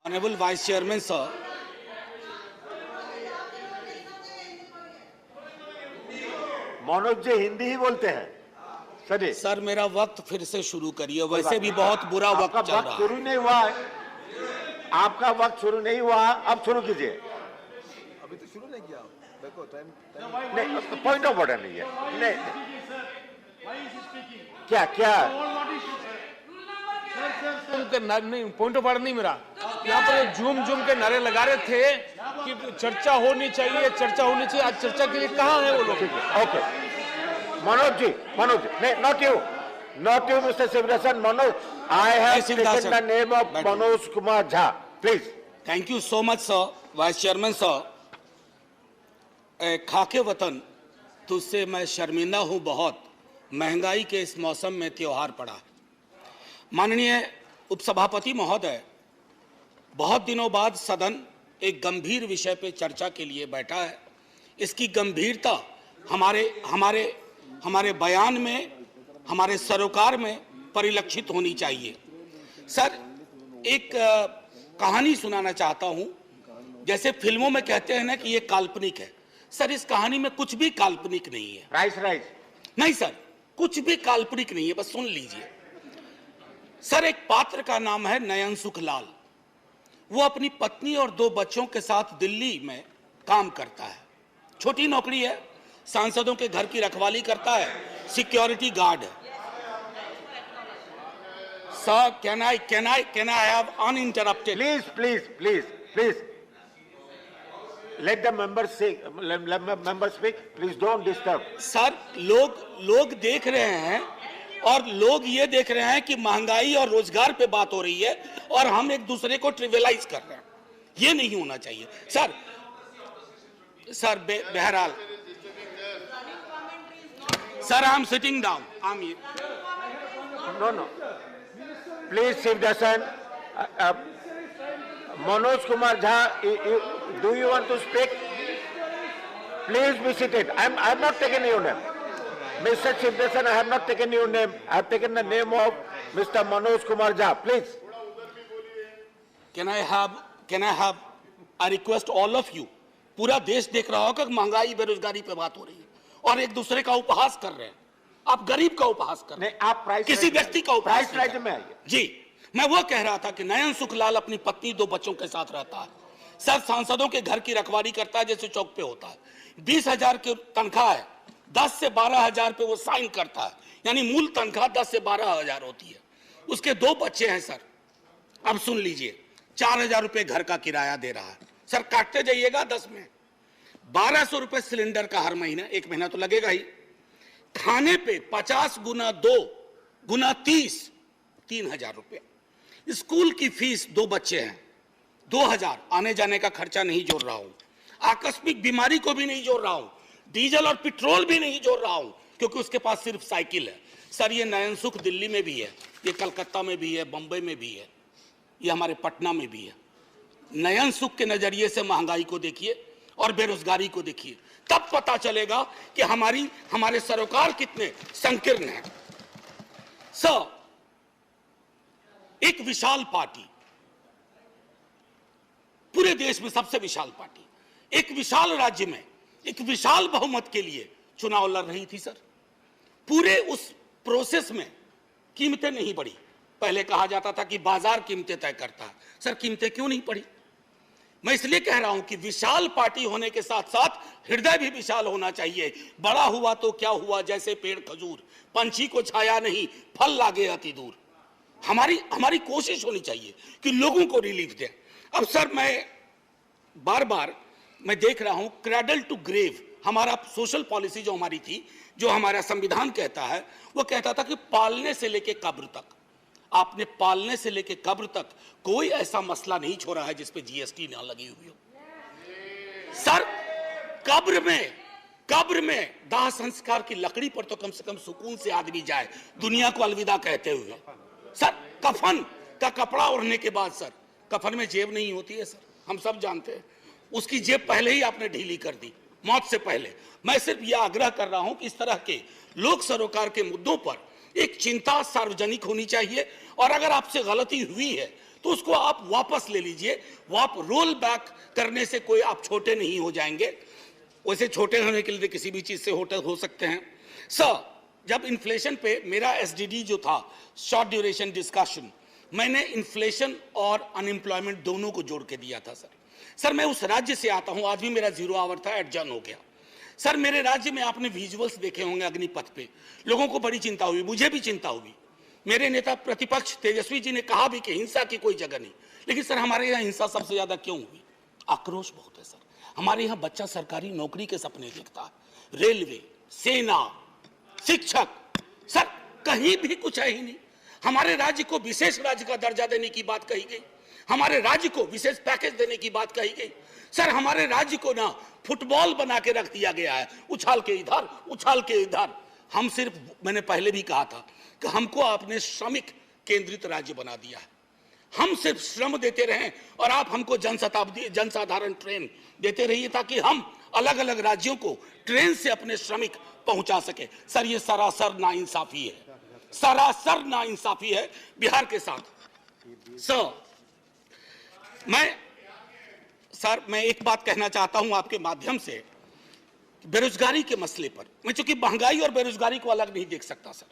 Honorable Vice Chairman, sir. Manoj ji Hindi ही बोलते हैं sir. Sir मेरा वक्त फिर से शुरू करिए, वैसे भी बहुत बुरा वक्त चल रहा है। शुरू नहीं हुआ है, आपका वक्त शुरू नहीं हुआ, अब शुरू कीजिए। अभी तो शुरू नहीं किया, देखो टाइम नहीं, पॉइंट ऑफ ऑर्डर नहीं है। नहीं, क्या क्या नहीं, पॉइंट ऑफ ऑर्डर नहीं मेरा। यहाँ पर झूम के नारे लगा रहे थे कि चर्चा होनी चाहिए, चर्चा होनी चाहिए। आज चर्चा के लिए कहाँ है वो लोग? ओके मनोज जी, नहीं, not you mister Sivadasan. Manoj, I have taken the name of Manoj Kumar Jha, please. Thank you so much sir. Vice chairman sir, खाके वतन तुझसे मैं शर्मिंदा हूं बहुत, महंगाई के इस मौसम में त्योहार पड़ा। माननीय उपसभापति महोदय, बहुत दिनों बाद सदन एक गंभीर विषय पे चर्चा के लिए बैठा है। इसकी गंभीरता हमारे बयान में, हमारे सरोकार में परिलक्षित होनी चाहिए। सर, एक कहानी सुनाना चाहता हूं। जैसे फिल्मों में कहते हैं ना कि ये काल्पनिक है, सर इस कहानी में कुछ भी काल्पनिक नहीं है। राइस नहीं सर, कुछ भी काल्पनिक नहीं है, बस सुन लीजिए। सर, एक पात्र का नाम है नयन सुखलाल। वो अपनी पत्नी और 2 बच्चों के साथ दिल्ली में काम करता है। छोटी नौकरी है, सांसदों के घर की रखवाली करता है, सिक्योरिटी गार्ड है। Sir, can I have uninterrupted? Please let the members speak, please don't disturb. Sir, लोग देख रहे हैं और लोग ये देख रहे हैं कि महंगाई और रोजगार पे बात हो रही है और हम एक दूसरे को ट्रिवियलाइज कर रहे हैं। ये नहीं होना चाहिए सर। बहरहाल sir, I am sitting down. No, please Shivdasan, Manoj Kumar Jha, do you want to speak? Please be seated. I have not taken your name, Mr. Shivdasan. I have not taken your name. I have taken the name of Mr. Manoj Kumar Jha. Please. Can I have I request all of you? पूरा देश देख रहा होगा कि महंगाई बेरोजगारी पे बात हो रही है और एक दूसरे का उपहास कर रहे हैं। आप गरीब का उपहास कर रहे हैं, आप प्राइस किसी व्यक्ति का उपहास प्राइस राइट में आइए। जी, मैं वो कह रहा था कि नयन सुखलाल अपनी पत्नी 2 बच्चों के साथ रहता है। सर, सांसदों के घर की रखवाली करता है जैसे चौक पे होता है। 20,000 की तनख्वाह है, 10 से 12,000 पे वो साइन करता है, यानी मूल तनख्वाह 10 से 12,000 होती है। उसके 2 बच्चे हैं सर। अब सुन लीजिए, 4,000 रुपए घर का किराया दे रहा है। सर, काटते जाइएगा 10 में 1,200 रुपए सिलेंडर का हर महीना, 1 महीना तो लगेगा ही। खाने पे 50 गुना 2 गुना 30, 3,000 रुपए। स्कूल की फीस, 2 बच्चे हैं, 2,000। आने जाने का खर्चा नहीं जोड़ रहा हूं, आकस्मिक बीमारी को भी नहीं जोड़ रहा हूं, डीजल और पेट्रोल भी नहीं जोड़ रहा हूं क्योंकि उसके पास सिर्फ साइकिल है। सर, ये नयन सुख दिल्ली में भी है, ये कलकत्ता में भी है, बंबई में भी है, ये हमारे पटना में भी है। नयन सुख के नजरिए से महंगाई को देखिए और बेरोजगारी को देखिए, तब पता चलेगा कि हमारे सरोकार कितने संकीर्ण हैं। सर, एक विशाल पार्टी, पूरे देश में सबसे विशाल पार्टी, एक विशाल राज्य में एक विशाल बहुमत के लिए चुनाव लड़ रही थी। सर, पूरे उस प्रोसेस में कीमतें नहीं बढ़ी। पहले कहा जाता था कि बाजार कीमतें तय करता है। सर, कीमतें क्यों नहीं बढ़ी? मैं इसलिए कह रहा हूं कि विशाल पार्टी होने के साथ साथ हृदय भी विशाल होना चाहिए। बड़ा हुआ तो क्या हुआ, जैसे पेड़ खजूर, पंछी को छाया नहीं, फल लागे अति दूर। हमारी कोशिश होनी चाहिए कि लोगों को रिलीफ दें। अब सर, मैं बार मैं देख रहा हूं क्रैडल टू ग्रेव, हमारा सोशल पॉलिसी जो हमारी थी, जो हमारा संविधान कहता है, वो कहता था कि पालने से लेके कब्र तक। आपने पालने से लेके कब्र तक कोई ऐसा मसला नहीं छोड़ा है जिस पे जीएसटी ना लगी हुई हो। सर, कब्र में दाह संस्कार की लकड़ी पर तो कम से कम सुकून से आदमी जाए दुनिया को अलविदा कहते हुए। सर, कफन का कपड़ा ओढ़ने के बाद सर, कफन में जेब नहीं होती है सर, हम सब जानते हैं। उसकी जेब पहले ही आपने ढीली कर दी, मौत से पहले। मैं सिर्फ यह आग्रह कर रहा हूं कि इस तरह के लोक सरोकार के मुद्दों पर एक चिंता सार्वजनिक होनी चाहिए और अगर आपसे गलती हुई है तो उसको आप वापस ले लीजिए। वो आप रोल बैक करने से कोई आप छोटे नहीं हो जाएंगे। वैसे छोटे होने के लिए किसी भी चीज से हो सकते हैं। सर, जब इन्फ्लेशन पे मेरा एसडीडी जो था, शॉर्ट ड्यूरेशन डिस्कशन, मैंने इन्फ्लेशन और अनएम्प्लॉयमेंट दोनों को जोड़ के दिया था। सर मैं उस राज्य से आता हूं, आज भी मेरा 0 आवर था, एडजर्न हो गया। सर मेरे राज्य में आपने विजुअल्स देखे होंगे अग्निपथ पे, लोगों को बड़ी चिंता हुई, मुझे भी चिंता हुई। मेरे नेता प्रतिपक्ष तेजस्वी जी ने कहा भी कि हिंसा की कोई जगह नहीं, लेकिन सर हमारे यहाँ हिंसा सबसे ज्यादा क्यों हुई? आक्रोश बहुत है सर। हमारे यहाँ बच्चा सरकारी नौकरी के सपने देखता है, रेलवे, सेना, शिक्षक, सर कहीं भी कुछ है ही नहीं। हमारे राज्य को विशेष राज्य का दर्जा देने की बात कही गई, हमारे राज्य को विशेष पैकेज देने की बात कही गई। सर हमारे राज्य को ना फुटबॉल बना के रख दिया गया है, उछाल के इधर उछाल के इधर। हम सिर्फ, मैंने पहले भी कहा था कि हमको आपने श्रमिक केंद्रित राज्य बना दिया है। हम सिर्फ श्रम देते रहें और आप हमको जनशताब्दी जनसाधारण ट्रेन देते रहिए ताकि हम अलग अलग राज्यों को ट्रेन से अपने श्रमिक पहुंचा सके। सर ये सरासर नाइंसाफी है, सरासर नाइंसाफी है बिहार के साथ। सर मैं एक बात कहना चाहता हूं आपके माध्यम से, बेरोजगारी के मसले पर। मैं चूंकि महंगाई और बेरोजगारी को अलग नहीं देख सकता सर,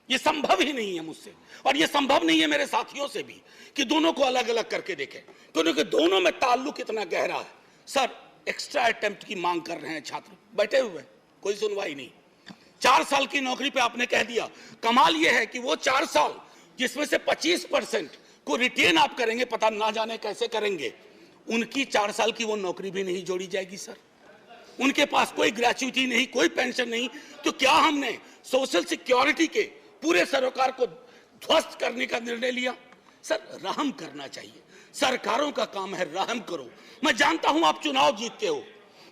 ये संभव ही नहीं है मुझसे, और ये संभव नहीं है मेरे साथियों से भी कि दोनों को अलग अलग करके देखें, क्योंकि दोनों में ताल्लुक इतना गहरा है। सर एक्स्ट्रा अटेम्प्ट की मांग कर रहे हैं छात्र, बैठे हुए, कोई सुनवाई नहीं। 4 साल की नौकरी पे आपने कह दिया। कमाल यह है कि वो 4 साल जिसमें से 25% को रिटेन आप करेंगे, पता ना जाने कैसे करेंगे, उनकी 4 साल की वो नौकरी भी नहीं जोड़ी जाएगी सर। उनके पास कोई ग्रेच्युटी नहीं, कोई पेंशन नहीं। तो क्या हमने सोशल सिक्योरिटी के पूरे सरोकार को ध्वस्त करने का निर्णय लिया? सर रहम करना चाहिए, सरकारों का काम है, रहम करो। मैं जानता हूं आप चुनाव जीतते हो,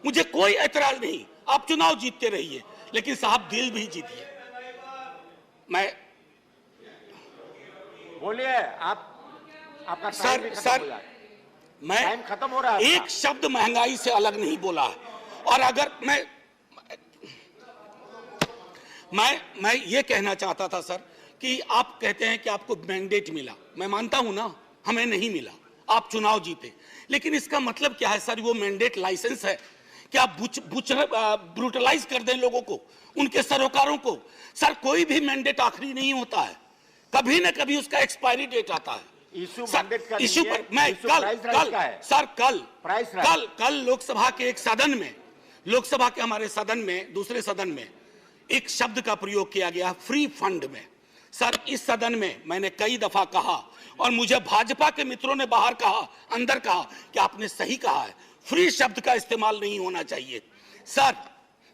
मुझे कोई ऐतराज नहीं, आप चुनाव जीतते रहिए, लेकिन साहब दिल भी जीतिए। मैं बोलिए, आपका सर मैं खत्म हो रहा है। एक शब्द महंगाई से अलग नहीं बोला है। और अगर मैं ये कहना चाहता था सर कि आप कहते हैं कि आपको मैंडेट मिला, मैं मानता हूं ना, हमें नहीं मिला, आप चुनाव जीते, लेकिन इसका मतलब क्या है सर? वो मैंडेट लाइसेंस है कि आप ब्रूटलाइज कर दें लोगों को, उनके सरोकारों को? सर कोई भी मैंडेट आखिरी नहीं होता है, कभी ना कभी उसका एक्सपायरी डेट आता है। इशू मैंडेट का इशू पर मैं कल लोकसभा के एक सदन में, लोकसभा के हमारे सदन में, दूसरे सदन में एक शब्द का प्रयोग किया गया, फ्री फंड में। सर इस सदन में मैंने कई दफा कहा, और मुझे भाजपा के मित्रों ने बाहर कहा, अंदर कहा कि आपने सही कहा है, फ्री शब्द का इस्तेमाल नहीं होना चाहिए। सर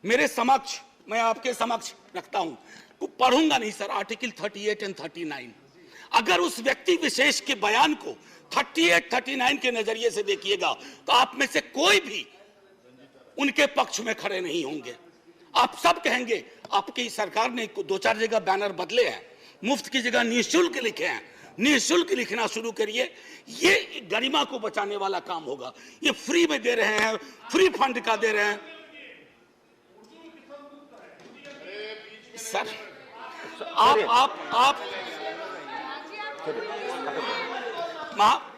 मेरे समक्ष, मैं आपके समक्ष रखता हूं, पढ़ूंगा नहीं सर, आर्टिकल 38 और 39। अगर उस व्यक्ति विशेष के बयान को 38-39 के नजरिए से देखिएगा तो आप में से कोई भी उनके पक्ष में खड़े नहीं होंगे। आप सब कहेंगे आपकी सरकार ने 2-4 जगह बैनर बदले हैं, मुफ्त की जगह निःशुल्क लिखे हैं, निःशुल्क लिखना शुरू करिए, ये गरिमा को बचाने वाला काम होगा। ये फ्री में दे रहे हैं, फ्री फंड का दे रहे हैं सर। आप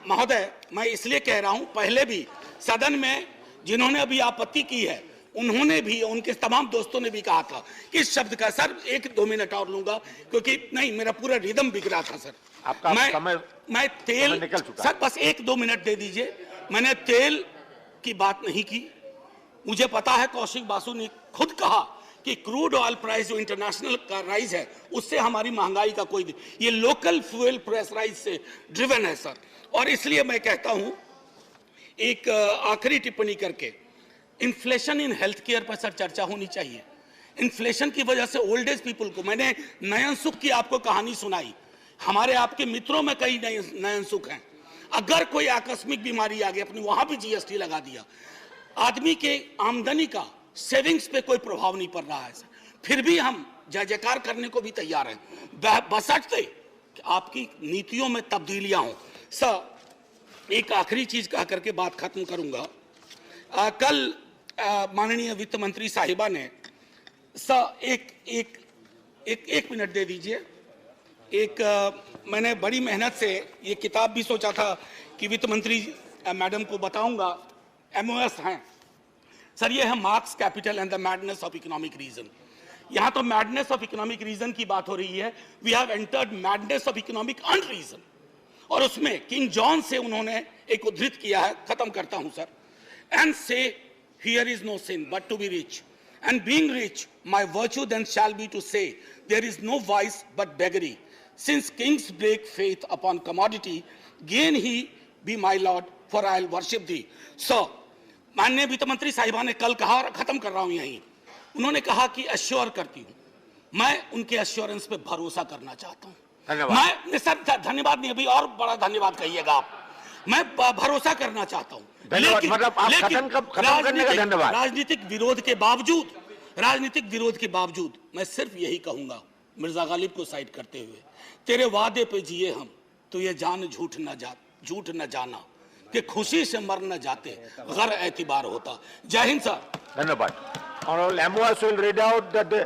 महोदय, मैं इसलिए कह रहा हूं, पहले भी सदन में जिन्होंने अभी आपत्ति की है, उन्होंने भी, उनके तमाम दोस्तों ने भी कहा था कि इस शब्द का, सर 1-2 मिनट और लूंगा क्योंकि नहीं, मेरा पूरा रिदम बिगड़ा था सर। आपका मैं तेल, सर बस 1-2 मिनट दे दीजिए। मैंने तेल की बात नहीं की, मुझे पता है कौशिक बासु ने खुद कहा कि क्रूड ऑयल प्राइस जो इंटरनेशनल का राइज है, उससे हमारी महंगाई का कोई, ये लोकल फ्यूल प्रेशराइज से ड्रिवन है सर। और इसलिए मैं कहता हूं, एक आखिरी टिप्पणी करके, इन्फ्लेशन इन हेल्थ केयर पर सर चर्चा होनी चाहिए। इन्फ्लेशन की वजह से ओल्ड एज पीपल को, मैंने नयन सुख की आपको कहानी सुनाई, हमारे आपके मित्रों में कई नयन सुख हैं। अगर कोई आकस्मिक बीमारी आ गई, अपने वहां भी जीएसटी लगा दिया, आदमी के आमदनी का, सेविंग्स पे कोई प्रभाव नहीं पड़ रहा है सर, फिर भी हम जय जयकार करने को भी तैयार हैं, बशर्ते आपकी नीतियों में तब्दीलियां हों। सर एक आखिरी चीज कह करके बात खत्म करूंगा। कल माननीय वित्त मंत्री साहिबा ने, सर एक मिनट दे दीजिए, मैंने बड़ी मेहनत से ये किताब भी सोचा था कि वित्त मंत्री मैडम को बताऊंगा, MOS हैं सर, ये है Marx, capital and the madness of economic reason. यहाँ तो मैडनेस ऑफ इकोनॉमिक रीजन की बात हो रही है, we have entered madness of economic unreason, और उसमें किंग जॉन से उन्होंने एक उद्धृत किया है, खत्म करता हूं sir, and say here is no sin but to be rich, and being rich my virtue then shall be to say there is no vice but beggary, since kings break faith upon commodity, gain he be my lord for I will worship thee. So माननीय वित्त मंत्री साहिबा ने कल कहा, और खत्म कर रहा हूं यहीं, उन्होंने कहा कि अश्योर करती हूं, मैं उनके अश्योरेंस पे भरोसा करना चाहता हूं। मैं सर धन्यवाद नहीं, अभी और बड़ा धन्यवाद कहिएगा आप, मैं भरोसा करना चाहता हूं, मतलब आप खत्म करने का धन्यवाद। राजनीतिक विरोध के बावजूद मैं सिर्फ यही कहूंगा, मिर्जा गालिब को साइड करते हुए, तेरे वादे पे जिए हम, तो ये जान झूठ न जाना कि खुशी से मर न जाते, गर एतबार होता। जय हिंद सर। धन्यवाद। Honorable MOS will read out the